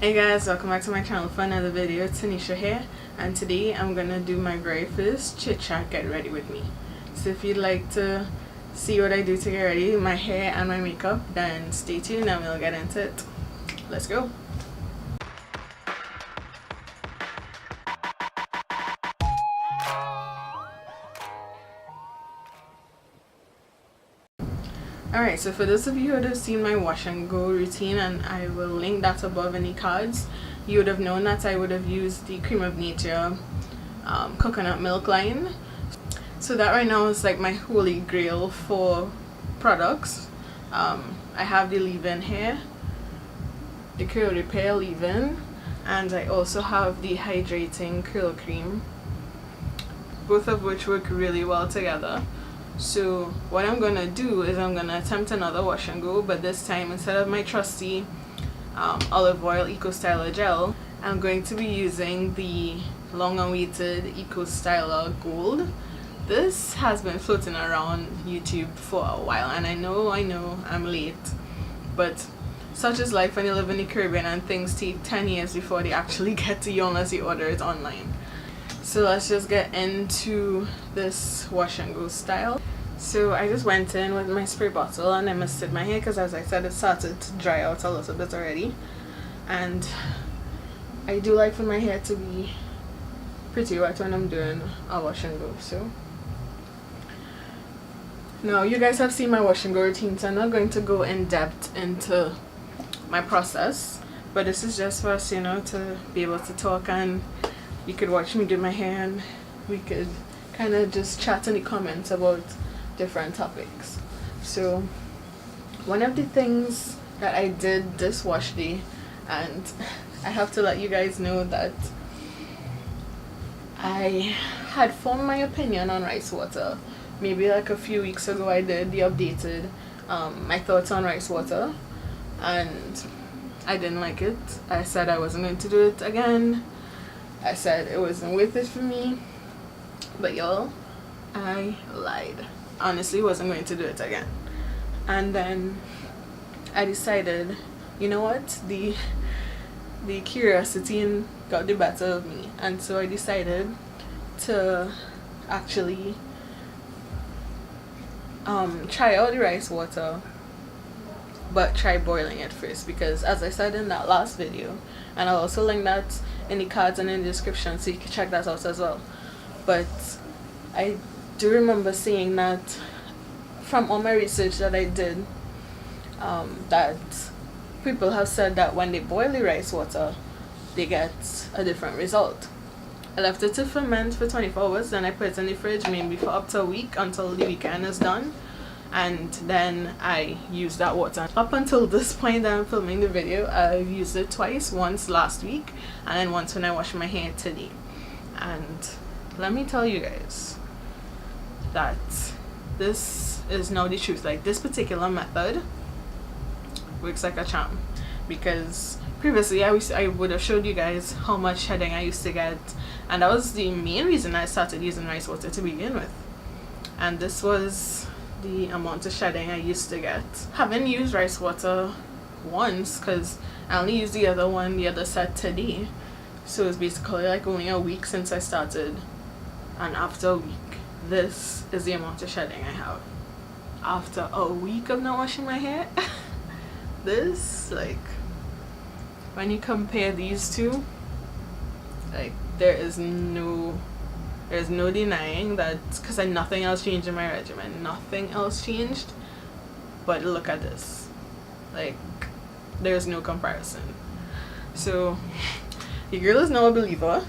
Hey guys, welcome back to my channel for another video. It's Tanisha here, and today I'm gonna do my very first chit chat get ready with me. So if you'd like to see what I do to get ready, my hair and my makeup, then stay tuned and we'll get into it. Let's go. Alright, so for those of you who have seen my wash and go routine, and I will link that above any cards, you would have known that I would have used the Cream of Nature coconut milk line. So that right now is like my holy grail for products. I have the leave-in here, the curl repair leave-in, and I also have the hydrating curl cream, both of which work really well together. So what I'm gonna do is I'm gonna attempt another wash and go, but this time instead of my trusty olive oil Eco Styler gel, I'm going to be using the long awaited Eco Styler Gold. This has been floating around YouTube for a while, and I know I'm late, but such is life when you live in the Caribbean and things take 10 years before they actually get to you unless you order it online. So let's just get into this wash and go style. So I just went in with my spray bottle and I misted my hair because, as I said, it started to dry out a little bit already, and I do like for my hair to be pretty wet when I'm doing a wash and go. So now you guys have seen my wash and go routine, so I'm not going to go in depth into my process, but this is just for us, to be able to talk, and you could watch me do my hair and we could kind of just chat in the comments about different topics. So one of the things that I did this wash day, and I have to let you guys know that I had formed my opinion on rice water. Maybe like a few weeks ago I did the updated my thoughts on rice water, and I didn't like it. I said I wasn't going to do it again. I said it wasn't worth it for me, but y'all, I lied. Honestly, wasn't going to do it again. And then I decided, you know what, the curiosity got the better of me, and so I decided to actually try out the rice water, but try boiling it first, because as I said in that last video, and I'll also link that in the cards and in the description so you can check that out as well, but I do remember seeing that from all my research that I did, that people have said that when they boil the rice water they get a different result. I left it to ferment for 24 hours, then I put it in the fridge maybe for up to a week until the weekend is done, and then I used that water. Up until this point that I'm filming the video, I've used it twice, once last week and then once when I washed my hair today. And let me tell you guys that this is now the truth. Like, this particular method works like a charm, because previously I would have showed you guys how much shedding I used to get, and that was the main reason I started using rice water to begin with, and this was the amount of shedding I used to get. Haven't used rice water once because I only used the other set today, so it's basically like only a week since I started, and after a week this is the amount of shedding I have after a week of not washing my hair. This, like, when you compare these two, like, there's no denying that, because nothing else changed in my regimen, nothing else changed, but look at this, like, there's no comparison. So your girl is now a believer.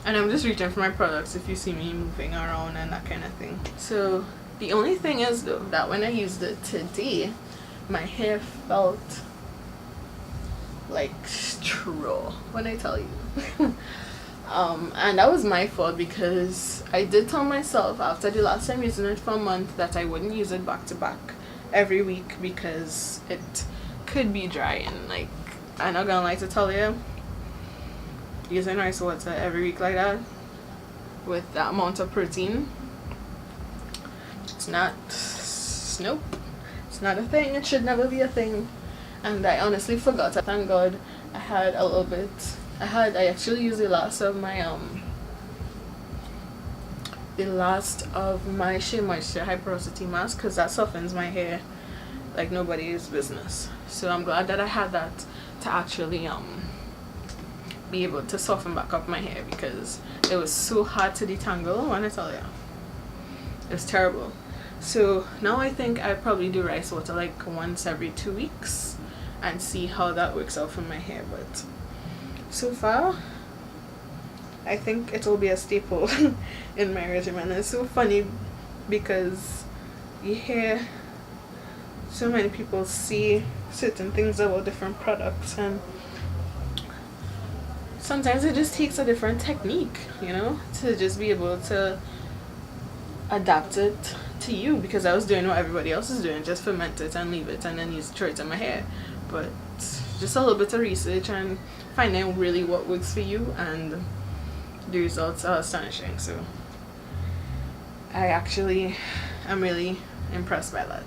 And I'm just reaching for my products if you see me moving around and that kind of thing. So the only thing is though, that when I used it today, my hair felt like straw, when I tell you. And that was my fault, because I did tell myself after the last time using it for a month that I wouldn't use it back to back every week because it could be dry, and like, I'm not gonna like to tell you, using rice water every week like that with that amount of protein, it's not, nope, it's not a thing. It should never be a thing. and I honestly forgot. Thank God I had a little bit. I actually used the last of my Shea Moisture High Porosity Mask, because that softens my hair like nobody's business. So I'm glad that I had that to actually be able to soften back up my hair, because it was so hard to detangle, when I tell you. It's terrible. So now I think I probably do rice water like once every 2 weeks and see how that works out for my hair. But so far I think it will be a staple in my regimen. It's so funny because you hear so many people see certain things about different products, and sometimes it just takes a different technique, you know, to just be able to adapt it to you, because I was doing what everybody else is doing, just ferment it and leave it and then use it, throw it in my hair. But just a little bit of research and finding really what works for you, and the results are astonishing. So I actually am really impressed by that.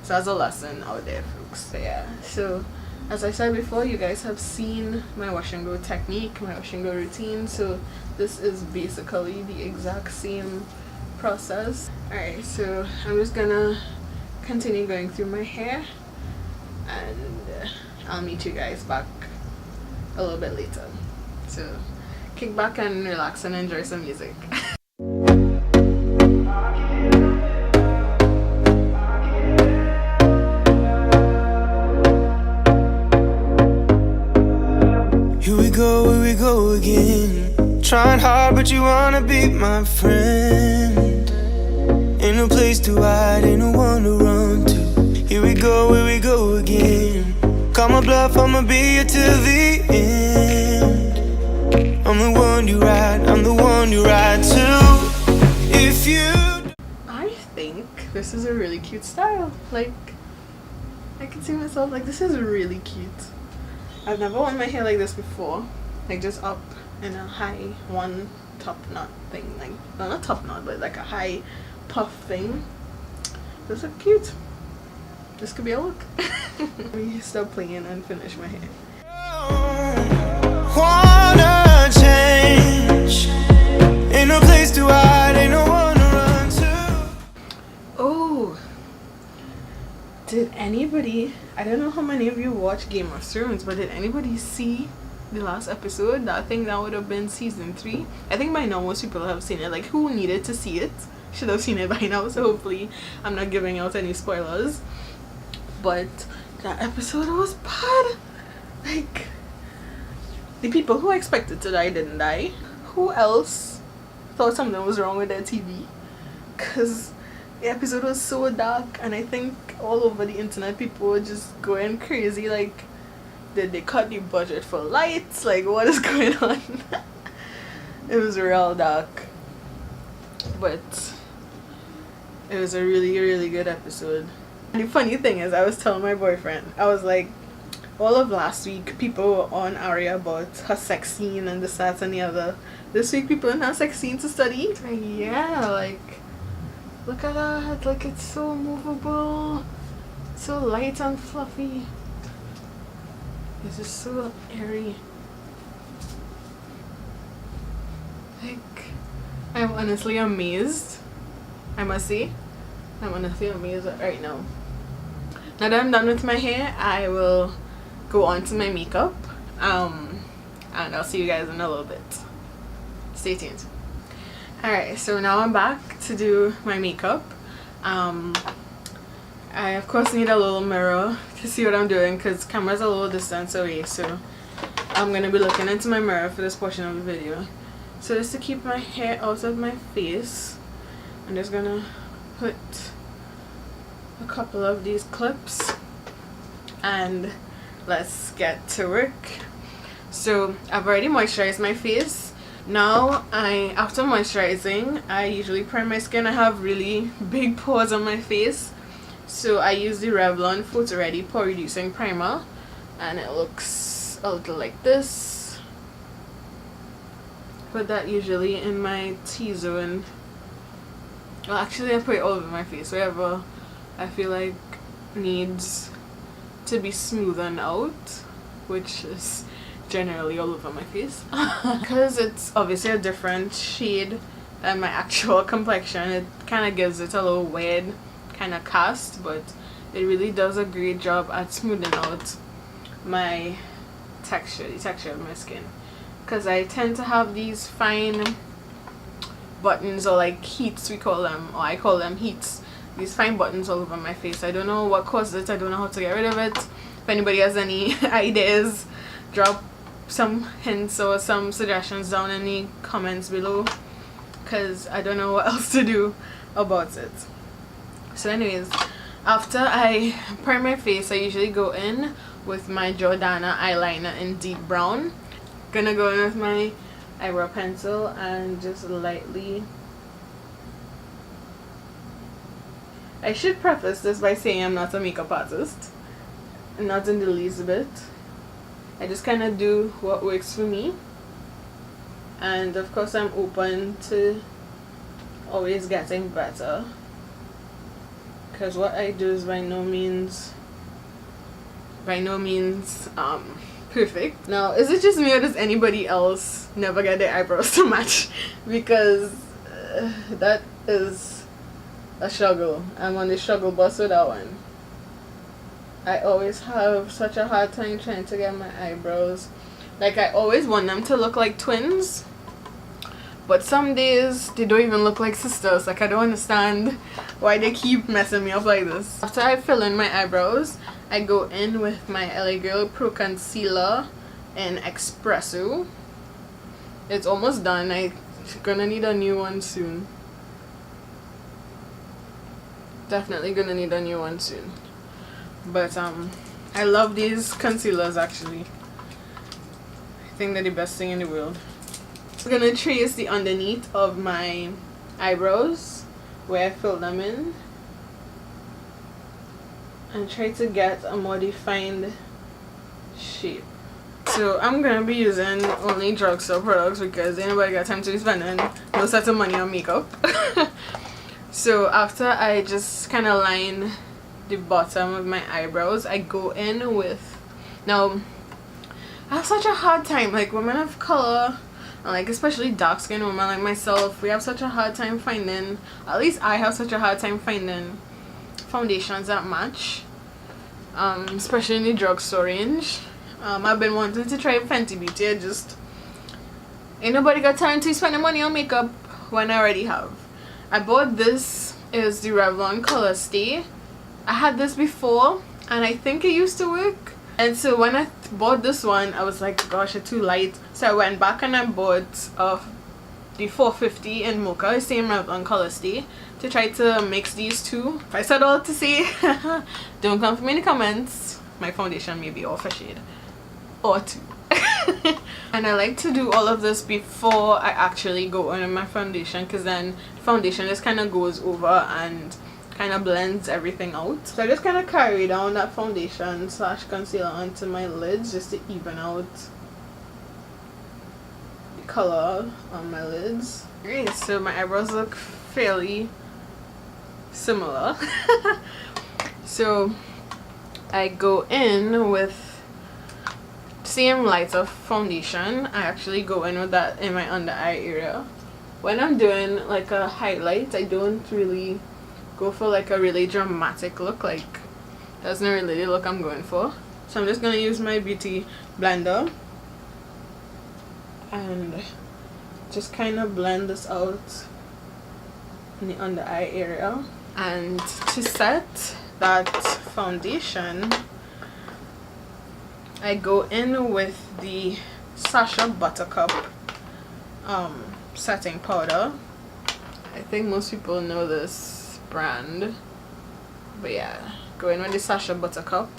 So that's a lesson out there, folks. But yeah, so as I said before, you guys have seen my wash and go technique, my wash and go routine. So this is basically the exact same process. Alright, so I'm just gonna continue going through my hair, and I'll meet you guys back a little bit later. So kick back and relax and enjoy some music. Here we go again. Trying hard, but you wanna be my friend. Ain't no place to hide, ain't no one to run to. Here we go again. Call my bluff, I'ma be here till the end. I'm the one you ride to. If you... I think this is a really cute style. Like, I can see myself, like, this is really cute. I've never worn my hair like this before. Like, just up in a high one top knot thing. Like, no, not top knot, but like a high puff thing. This is cute. This could be a look. Let me stop playing and finish my hair. Wanna change. Ain't no place to hide, ain't no one to run to. Oh, did anybody, I don't know how many of you watch Game of Thrones, but did anybody see the last episode? That thing that would have been season 3. I think by now most people have seen it. Like, who needed to see it should have seen it by now, so hopefully I'm not giving out any spoilers. But that episode was bad. Like, the people who expected to die didn't die. Who else thought something was wrong with their TV? Because the episode was so dark, and I think all over the internet people were just going crazy. Like, did they cut the budget for lights? Like, what is going on? It was real dark, but it was a really, really good episode. And the funny thing is, I was telling my boyfriend, I was like, all of last week people were on Arya about her sex scene and this, that, and the other. This week people in her sex scene to study. And yeah, like, look at that. Like, it's so movable, so light and fluffy. It's just so airy. Like, I'm honestly amazed, I must say. I'm honestly amazed right now. Now that I'm done with my hair, I will go on to my makeup. And I'll see you guys in a little bit. Stay tuned. Alright, so now I'm back to do my makeup. I of course need a little mirror to see what I'm doing, because camera's a little distance away, so I'm gonna be looking into my mirror for this portion of the video. So just to keep my hair out of my face, I'm just gonna put a couple of these clips and let's get to work. So I've already moisturized my face. Now after moisturizing, I usually prime my skin. I have really big pores on my face, so I use the Revlon Photo Ready Pore Reducing Primer, and it looks a little like this. Put that usually in my T-zone. Well, actually I put it all over my face, wherever I feel like needs to be smoothened out, which is generally all over my face because it's obviously a different shade than my actual complexion. It kind of gives it a little weird kind of cast, but it really does a great job at smoothing out my texture, the texture of my skin, because I tend to have these fine buttons, or like heats we call them, or I call them heats, these fine buttons all over my face. I don't know what caused it, I don't know how to get rid of it. If anybody has any ideas, drop some hints or some suggestions down in the comments below, because I don't know what else to do about it. So anyways, after I prime my face, I usually go in with my Jordana eyeliner in deep brown. Gonna go in with my eyebrow pencil and just lightly. I should preface this by saying I'm not a makeup artist, not in the least bit. I just kind of do what works for me, and of course I'm open to always getting better, because what I do is by no means perfect. Now, is it just me, or does anybody else never get their eyebrows to match? Because that is a struggle. I'm on the struggle bus with that one. I always have such a hard time trying to get my eyebrows. Like, I always want them to look like twins, but some days they don't even look like sisters. Like, I don't understand why they keep messing me up like this. After I fill in my eyebrows, I go in with my LA Girl Pro Concealer in Espresso. It's almost done. I'm gonna need a new one soon. Definitely gonna need a new one soon. But I love these concealers actually. I think they're the best thing in the world. I'm gonna trace the underneath of my eyebrows where I fill them in, and try to get a more defined shape. So I'm gonna be using only drugstore products because anybody got time to be spending no set of money on makeup. So after I just kind of line the bottom of my eyebrows, I go in with, now I have such a hard time, like women of color, and like especially dark skinned women like myself, we have such a hard time finding, at least I have such a hard time finding foundations that match, especially in the drugstore range. I've been wanting to try Fenty Beauty. I just ain't nobody got time to spend money on makeup when I already have. I bought this, is the Revlon Color Stay. I had this before and I think it used to work, and so when I bought this one I was like, gosh, it's too light, so I went back and I bought the 450 in Mocha, the same Revlon Color Stay, to try to mix these two. If I said all to say, don't come for me in the comments, my foundation may be off a shade or two. And I like to do all of this before I actually go on my foundation, because then foundation just kind of goes over and kind of blends everything out. So I just kind of carry down that foundation / concealer onto my lids just to even out the color on my lids. Great, so my eyebrows look fairly similar. So I go in with same lighter foundation. I actually go in with that in my under eye area. When I'm doing like a highlight, I don't really go for like a really dramatic look, like that's not really the look I'm going for. So I'm just gonna use my beauty blender and just kind of blend this out in the under eye area. And to set that foundation, I go in with the Sasha Buttercup setting powder. I think most people know this brand, but yeah, go in with the Sasha Buttercup.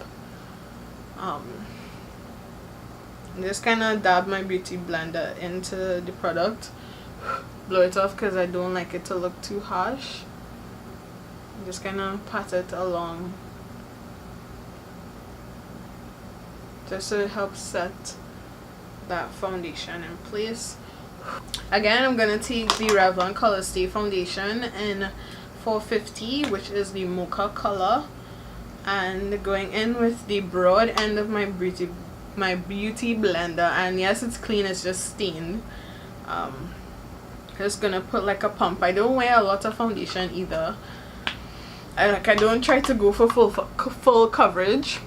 Just kind of dab my beauty blender into the product, blow it off because I don't like it to look too harsh. Just kind of pat it along just so it helps set that foundation in place. Again, I'm gonna take the Revlon Color Stay foundation in 450, which is the mocha color, and going in with the broad end of my beauty blender, and yes, it's clean, it's just stained. Just gonna put like a pump. I don't wear a lot of foundation either. I don't try to go for full coverage,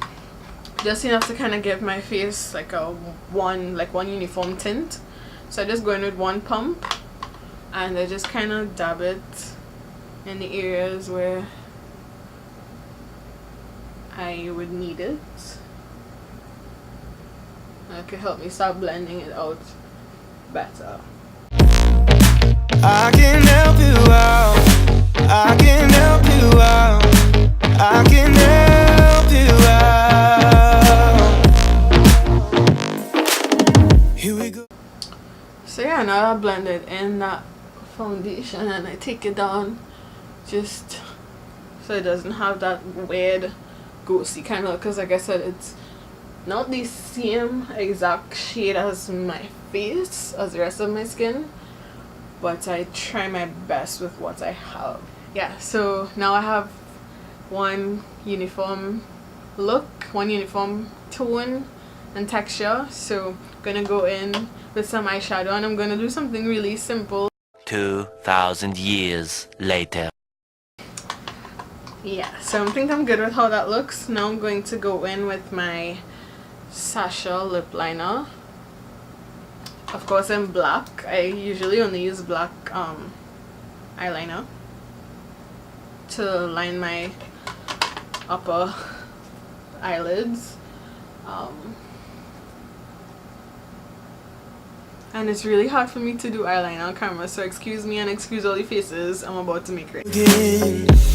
just enough to kind of give my face like one uniform tint. So I just go in with one pump, and I just kind of dab it in the areas where I would need it. That could help me start blending it out better. I can help you out. I can help you out. I can help you out. Here we go. So yeah, now I blended in that foundation and I take it down just so it doesn't have that weird ghosty kind of look, because like I said, it's not the same exact shade as my face, as the rest of my skin, but I try my best with what I have. Yeah, so now I have one uniform look, one uniform tone and texture. So I'm gonna go in with some eyeshadow, and I'm gonna do something really simple. 2,000 years later. Yeah, so I think I'm good with how that looks. Now I'm going to go in with my Sasha lip liner, of course in black. I usually only use black eyeliner to line my upper eyelids, and it's really hard for me to do eyeliner on camera, so excuse me and excuse all the faces I'm about to make right now.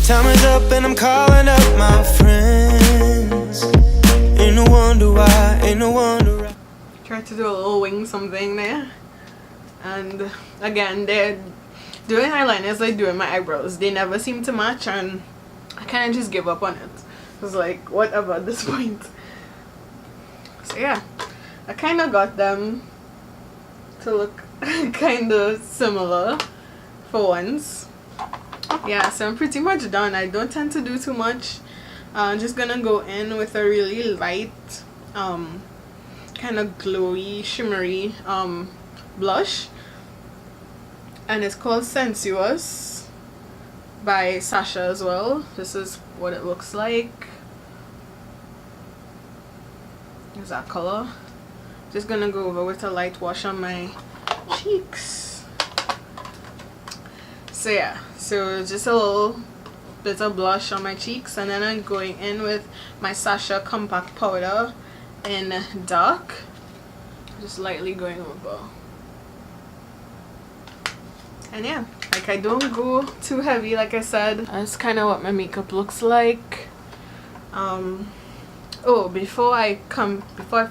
Time is up and I'm calling up my friends. Ain't no wonder why, ain't no wonder why. Try to do a little wing something there, and again, they're doing eyeliners like doing my eyebrows. They never seem to match, and I kind of just give up on it. It's like, whatever at this point. So yeah, I kind of got them to look kind of similar for once. Yeah, so I'm pretty much done. I don't tend to do too much. I'm just gonna go in with a really light kind of glowy shimmery blush, and it's called Sensuous by Sasha as well. This is what it looks like. Is that color? Just gonna go over with a light wash on my cheeks. So yeah, so just a little bit of blush on my cheeks, and then I'm going in with my Sasha compact powder in dark, just lightly going over. And yeah, like I don't go too heavy, like I said. That's kind of what my makeup looks like. Oh, before I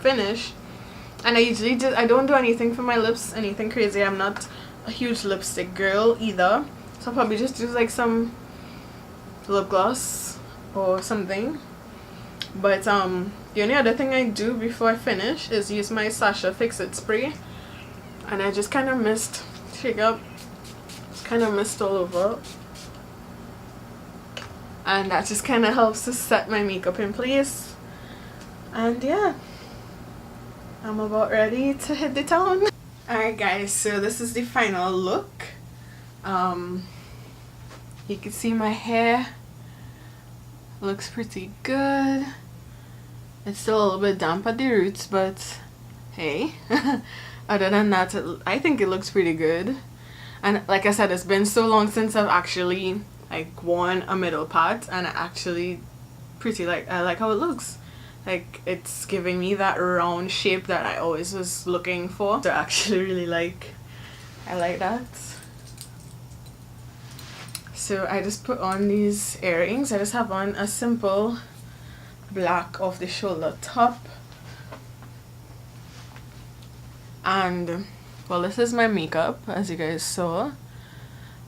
finish, and I don't do anything for my lips, anything crazy. I'm not a huge lipstick girl either, so I'll probably just use like some lip gloss or something. But the only other thing I do before I finish is use my Sasha Fix It spray, and I just kind of shake up, just kind of mist all over, and that just kind of helps to set my makeup in place. And yeah, I'm about ready to hit the town. Alright guys, so this is the final look. You can see my hair looks pretty good. It's still a little bit damp at the roots, but hey. Other than that, I think it looks pretty good. And like I said, it's been so long since I've actually like worn a middle part, and I actually I like how it looks. Like, it's giving me that round shape that I always was looking for. So I actually really I like that. So I just put on these earrings. I just have on a simple black off the shoulder top. And well, this is my makeup, as you guys saw.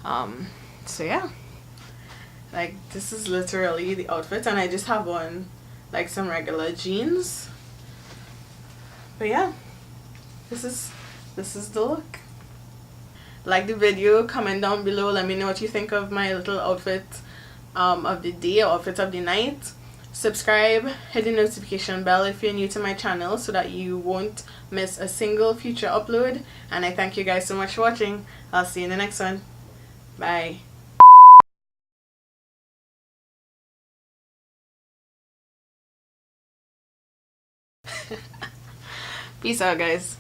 So yeah, like this is literally the outfit, and I just have on like some regular jeans. But yeah, this is the look. Like the video, comment down below, let me know what you think of my little outfit of the day, or outfit of the night. Subscribe, hit the notification bell if you're new to my channel so that you won't miss a single future upload. And I thank you guys so much for watching. I'll see you in the next one. Bye. Peace out, guys.